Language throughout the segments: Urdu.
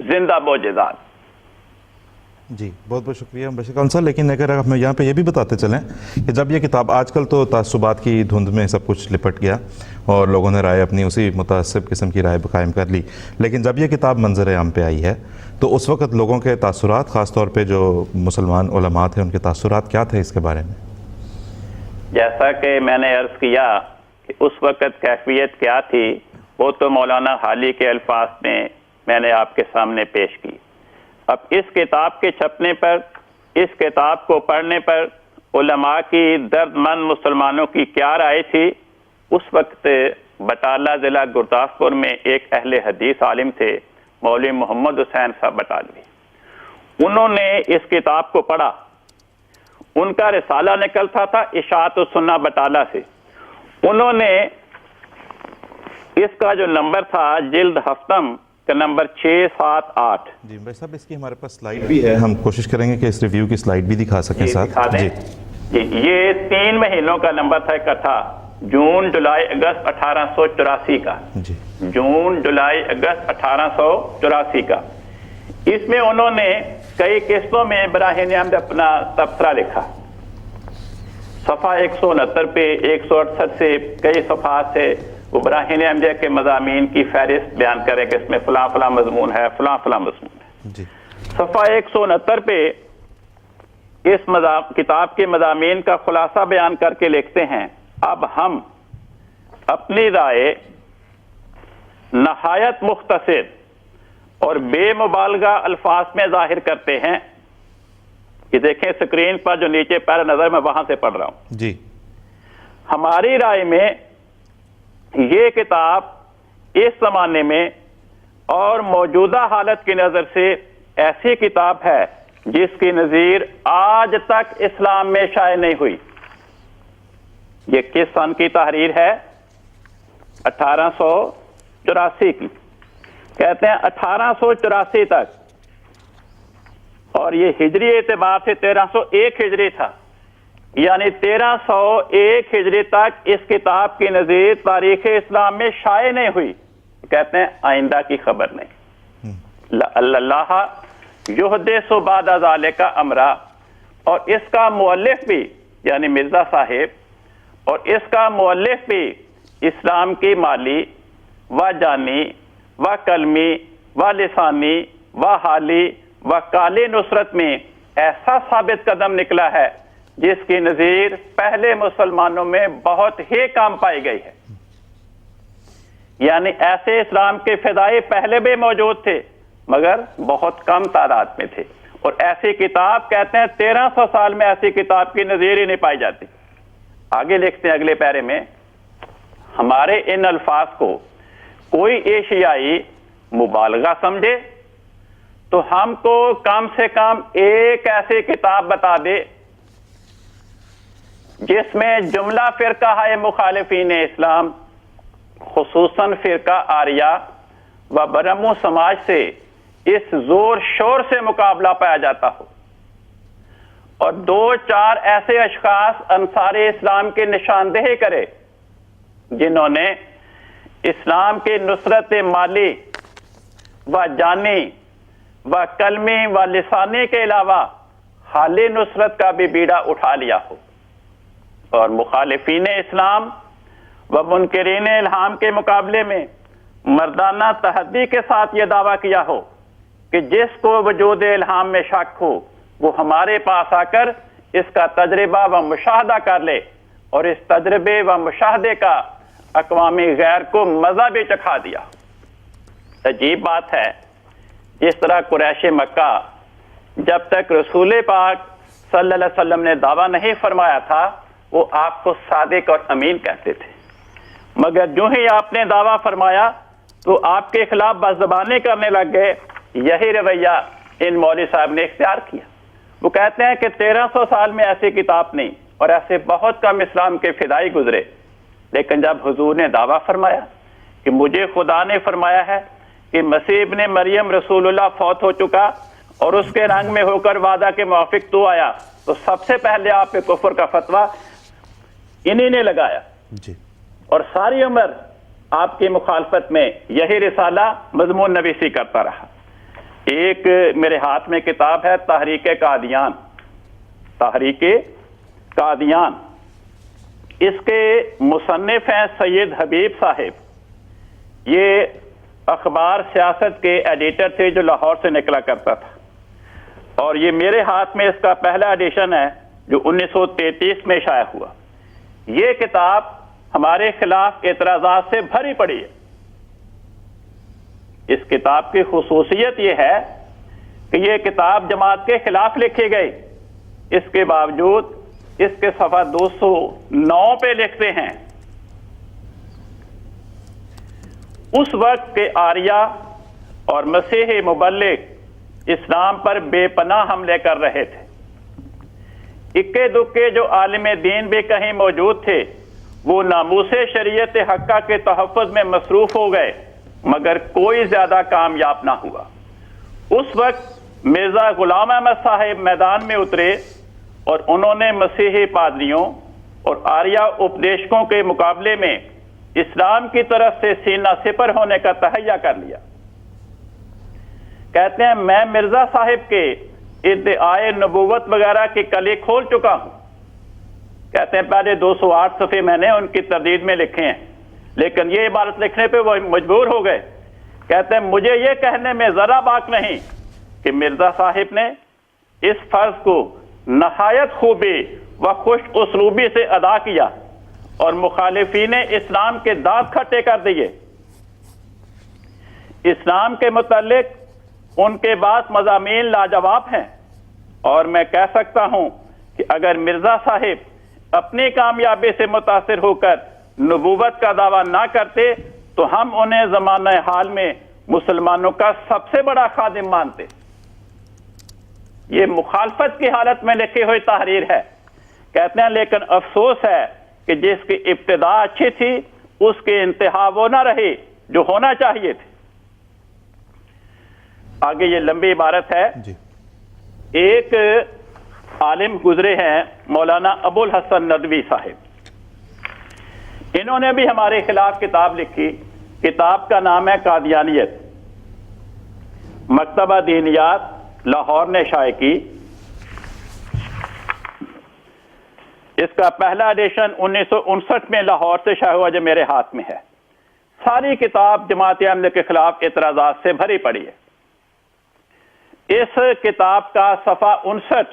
زندہ معجزات۔ جی بہت بہت شکریہ بشیر خان صاحب، لیکن اگر ہم یہاں پہ یہ بھی بتاتے چلیں کہ جب یہ کتاب، آج کل تو تعصبات کی دھند میں سب کچھ لپٹ گیا اور لوگوں نے رائے اپنی اسی متعصب قسم کی رائے قائم کر لی، لیکن جب یہ کتاب منظر عام پہ آئی ہے تو اس وقت لوگوں کے تاثرات، خاص طور پہ جو مسلمان علماء تھے، ان کے تاثرات کیا تھے اس کے بارے میں؟ جیسا کہ میں نے عرض کیا کہ اس وقت کیفیت کیا تھی، وہ تو مولانا حالی کے الفاظ میں نے آپ کے سامنے پیش کی۔ اب اس کتاب کے چھپنے پر، اس کتاب کو پڑھنے پر علماء کی، درد مند مسلمانوں کی کیا رائے تھی؟ اس وقت بٹالہ ضلع گرداسپور میں ایک اہل حدیث عالم تھے، مولوی محمد حسین صاحب بٹالوی۔ انہوں نے اس کتاب کو پڑھا، ان کا رسالہ نکلتا تھا اشاعت السنہ بٹالہ سے۔ انہوں نے اس کا جو نمبر تھا جلد ہفتم کا نمبر 678۔ جی بھائی صاحب، اس کی ہمارے پاس سلائیڈ بھی ہے، ہم کوشش کریں گے کہ اس ریویو کی سلائیڈ بھی دکھا سکیں ساتھ۔ دکھا دیں۔ جی یہ 3 مہینوں کا نمبر تھا اکٹھا، جون، جولائی، اگست 1884 کا۔ جی جون، جولائی، اگست 1884 کا۔ اس میں انہوں نے کئی قسطوں میں براہ نعمت اپنا تبصرہ لکھا۔ صفحہ 169 پہ 168 سے کئی صفحات سے وہ براہ نعمت کے مضامین کی فہرست بیان کریں کہ اس میں فلاں فلاں مضمون ہے، فلاں فلاں مضمون ہے۔ جی صفحہ 169 پہ اس کتاب کے مضامین کا خلاصہ بیان کر کے لکھتے ہیں، اب ہم اپنی رائے نہایت مختصر اور بے مبالغہ الفاظ میں ظاہر کرتے ہیں۔ یہ دیکھیں سکرین پر جو نیچے پیر نظر میں وہاں سے پڑھ رہا ہوں۔ جی ہماری رائے میں یہ کتاب اس زمانے میں اور موجودہ حالت کی نظر سے ایسی کتاب ہے جس کی نظیر آج تک اسلام میں شائع نہیں ہوئی۔ یہ کس سن کی تحریر ہے؟ 1884 کی۔ کہتے ہیں 1884 تک، اور یہ ہجری اعتبار سے 1301 ہجری تھا، یعنی 1301 ہجری تک اس کتاب کی نظیر تاریخ اسلام میں شائع نہیں ہوئی۔ کہتے ہیں آئندہ کی خبر نہیں۔ اللہ یحدث بعد ذلک امرا، اور اس کا مؤلف بھی یعنی مرزا صاحب، اور اس کا مؤلف بھی اسلام کی مالی و جانی و قلمی و لسانی و حالی و کالی نصرت میں ایسا ثابت قدم نکلا ہے جس کی نظیر پہلے مسلمانوں میں بہت ہی کم پائی گئی ہے۔ یعنی ایسے اسلام کے فدائی پہلے بھی موجود تھے مگر بہت کم تعداد میں تھے، اور ایسی کتاب کہتے ہیں 1300 سال میں ایسی کتاب کی نظیر ہی نہیں پائی جاتی۔ آگے لکھتے ہیں اگلے پیرے میں، ہمارے ان الفاظ کو کوئی ایشیائی مبالغہ سمجھے تو ہم کو کم سے کم ایک ایسی کتاب بتا دے جس میں جملہ فرقہ ہے مخالفین اسلام، خصوصاً فرقہ آریہ و برہمو سماج سے اس زور شور سے مقابلہ پایا جاتا ہو، اور 2-4 ایسے اشخاص انصار اسلام کی نشاندہی کرے جنہوں نے اسلام کی نصرت مالی و جانی و کلمی و لسانی کے علاوہ حالی نصرت کا بھی بیڑا اٹھا لیا ہو، اور مخالفین اسلام و منکرین الہام کے مقابلے میں مردانہ تحدی کے ساتھ یہ دعویٰ کیا ہو کہ جس کو وجود الہام میں شک ہو وہ ہمارے پاس آ کر اس کا تجربہ و مشاہدہ کر لے، اور اس تجربے و مشاہدے کا اقوام غیر کو مزہ بھی چکھا دیا۔ عجیب بات ہے، جس طرح قریش مکہ جب تک رسول پاک صلی اللہ علیہ وسلم نے دعویٰ نہیں فرمایا تھا وہ آپ کو صادق اور امین کہتے تھے، مگر جو ہی آپ نے دعویٰ فرمایا تو آپ کے خلاف بزبانی کرنے لگ گئے۔ یہی رویہ ان مولوی صاحب نے اختیار کیا۔ وہ کہتے ہیں کہ 1300 سال میں ایسی کتاب نہیں، اور ایسے بہت کم اسلام کے فدائی گزرے، لیکن جب حضور نے دعویٰ فرمایا کہ مجھے خدا نے فرمایا ہے کہ مسیح ابن مریم رسول اللہ فوت ہو چکا اور اس کے رنگ میں ہو کر وعدہ کے موافق تو آیا، تو سب سے پہلے آپ پہ کفر کا فتویٰ انہی نے لگایا، جی، اور ساری عمر آپ کی مخالفت میں یہی رسالہ مضمون نویسی کرتا رہا۔ ایک میرے ہاتھ میں کتاب ہے تحریک قادیان، تحریک قادیان، اس کے مصنف ہیں سید حبیب صاحب، یہ اخبار سیاست کے ایڈیٹر تھے جو لاہور سے نکلا کرتا تھا، اور یہ میرے ہاتھ میں اس کا پہلا ایڈیشن ہے جو 1933 میں شائع ہوا۔ یہ کتاب ہمارے خلاف اعتراضات سے بھری پڑی ہے۔ اس کتاب کی خصوصیت یہ ہے کہ یہ کتاب جماعت کے خلاف لکھی گئی، اس کے باوجود اس کے صفحہ 209 پہ لکھتے ہیں اس وقت کے آریہ اور مسیحی مبلغ اسلام پر بے پناہ حملے کر رہے تھے۔ اکے دکے جو عالم دین بھی کہیں موجود تھے وہ ناموس شریعت حقہ کے تحفظ میں مصروف ہو گئے، مگر کوئی زیادہ کامیاب نہ ہوا۔ اس وقت مرزا غلام احمد صاحب میدان میں اترے اور انہوں نے مسیحی پادریوں اور آریہ اپدیشکوں کے مقابلے میں اسلام کی طرف سے سینہ سپر ہونے کا تہیہ کر لیا۔ کہتے ہیں میں مرزا صاحب کے ادعائے نبوت وغیرہ کی کلی کھول چکا ہوں۔ کہتے ہیں پہلے 208 صفحے میں نے ان کی تردید میں لکھے ہیں، لیکن یہ عبارت لکھنے پہ وہ مجبور ہو گئے۔ کہتے ہیں مجھے یہ کہنے میں ذرا باک نہیں کہ مرزا صاحب نے اس فرض کو نہایت خوبی و خوش اسلوبی سے ادا کیا اور مخالفین اسلام کے دانت کھٹے کر دیے۔ اسلام کے متعلق ان کے بعض مضامین لاجواب ہیں، اور میں کہہ سکتا ہوں کہ اگر مرزا صاحب اپنی کامیابی سے متاثر ہو کر نبوت کا دعویٰ نہ کرتے تو ہم انہیں زمانہ حال میں مسلمانوں کا سب سے بڑا خادم مانتے۔ یہ مخالفت کی حالت میں لکھی ہوئی تحریر ہے۔ کہتے ہیں لیکن افسوس ہے کہ جس کی ابتدا اچھی تھی اس کی انتہا وہ نہ رہی جو ہونا چاہیے تھی۔ آگے یہ لمبی عبارت ہے۔ ایک عالم گزرے ہیں مولانا ابو الحسن ندوی صاحب، انہوں نے بھی ہمارے خلاف کتاب لکھی۔ کتاب کا نام ہے قادیانیت، مکتبہ دینیات لاہور نے شائع کی۔ اس کا پہلا ایڈیشن 1959 میں لاہور سے شائع ہوا جو میرے ہاتھ میں ہے۔ ساری کتاب جماعت احمدیہ کے خلاف اعتراضات سے بھری پڑی ہے۔ اس کتاب کا صفحہ 59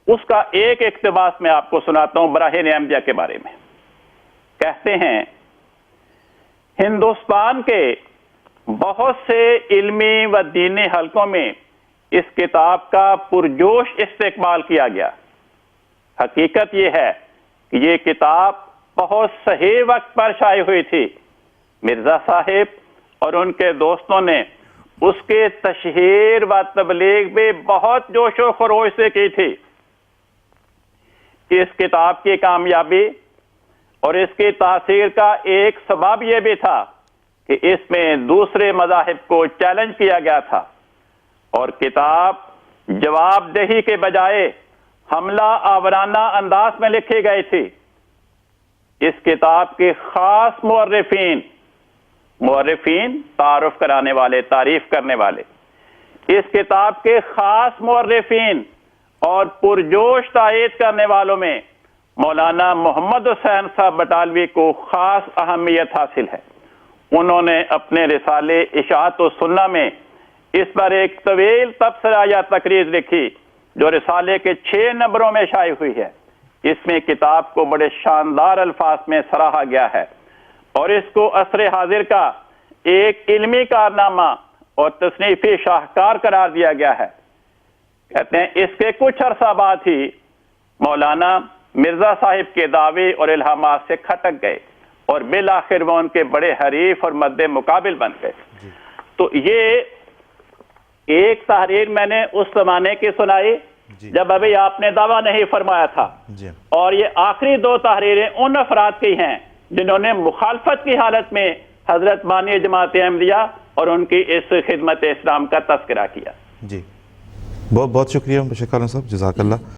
اس کا ایک اقتباس میں آپ کو سناتا ہوں براہین احمدیہ کے بارے میں۔ کہتے ہیں ہندوستان کے بہت سے علمی و دینی حلقوں میں اس کتاب کا پرجوش استقبال کیا گیا۔ حقیقت یہ ہے کہ یہ کتاب بہت صحیح وقت پر شائع ہوئی تھی۔ مرزا صاحب اور ان کے دوستوں نے اس کے تشہیر و تبلیغ بھی بہت جوش و خروش سے کی تھی۔ اس کتاب کی کامیابی اور اس کی تاثیر کا ایک سبب یہ بھی تھا کہ اس میں دوسرے مذاہب کو چیلنج کیا گیا تھا، اور کتاب جواب دہی کے بجائے حملہ آورانہ انداز میں لکھی گئی تھی۔ اس کتاب کے خاص مورخین تعارف کرانے والے، تعریف کرنے والے، اس کتاب کے خاص مورخین اور پرجوش تائید کرنے والوں میں مولانا محمد حسین صاحب بٹالوی کو خاص اہمیت حاصل ہے۔ انہوں نے اپنے رسالے اشاعت و سنہ میں اس پر ایک طویل تبصرہ یا تقریر لکھی جو رسالے کے 6 نمبروں میں شائع ہوئی ہے۔ اس میں کتاب کو بڑے شاندار الفاظ میں سراہا گیا ہے اور اس کو عصر حاضر کا ایک علمی کارنامہ اور تصنیفی شاہکار قرار دیا گیا ہے۔ کہتے ہیں اس کے کچھ عرصہ بعد ہی مولانا مرزا صاحب کے دعوے اور الہامات سے کھٹک گئے اور بالآخر وہ ان کے بڑے حریف اور مد مقابل بن گئے۔ تو یہ ایک تحریر میں نے اس زمانے کی سنائی جب ابھی آپ نے دعویٰ نہیں فرمایا تھا، اور یہ آخری 2 تحریریں ان افراد کی ہیں جنہوں نے مخالفت کی حالت میں حضرت بانی جماعت احمدیہ اور ان کی اس خدمت اسلام کا تذکرہ کیا۔ جی بہت بہت شکریہ بشیر کالم صاحب، جزاک اللہ۔